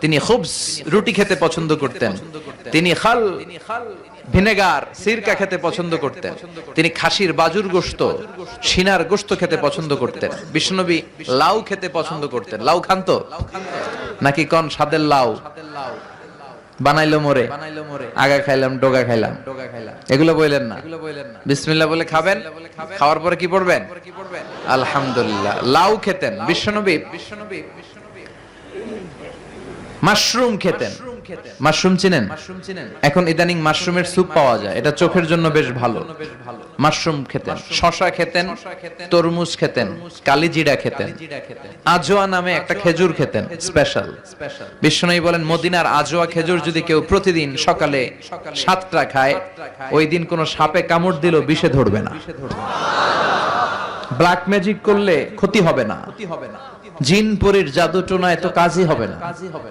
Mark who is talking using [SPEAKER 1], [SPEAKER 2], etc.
[SPEAKER 1] তিনি খুবস রুটি খেতে পছন্দ করতেন, তিনি খাল ভিনেগার সিরকা খেতে পছন্দ করতেন, তিনি খাসির বাজুর গোশত সিনার গোশত খেতে পছন্দ করতেন। বিশ্বনবী লাউ খেতে পছন্দ করতেন। লাউ খান তো নাকি কোন স্বাদের লাউ? বানাইলো মোরে, আগা খাইলাম ডোগা খাইলাম, এগুলো বললেন না। বিসমিল্লাহ বলে খাবেন, খাওয়ার পরে কি পড়বেন? আলহামদুলিল্লাহ। লাউ খেতেন বিশ্বনবী। মাশরুম খেতেন। মাশরুম চিনেন? এখন ইদানিং মাশরুমের স্যুপ পাওয়া যায়, এটা চোখের জন্য বেশ ভালো। মাশরুম খেতেন, শশা খেতেন, তরমুজ খেতেন, কালিজিরা খেতেন, আজোয়া নামে একটা খেজুর খেতেন স্পেশাল। বিশ্বনবী বলেন মদিনার আজোয়া খেজুর যদি কেউ প্রতিদিন সকালে 7টা খায়, ওই দিন কোন সাপে কামড় দিল বিষে ধরবে না, ব্ল্যাক ম্যাজিক করলে ক্ষতি হবে না, জিন পরীর জাদু টোনায় তো কাজই হবে না।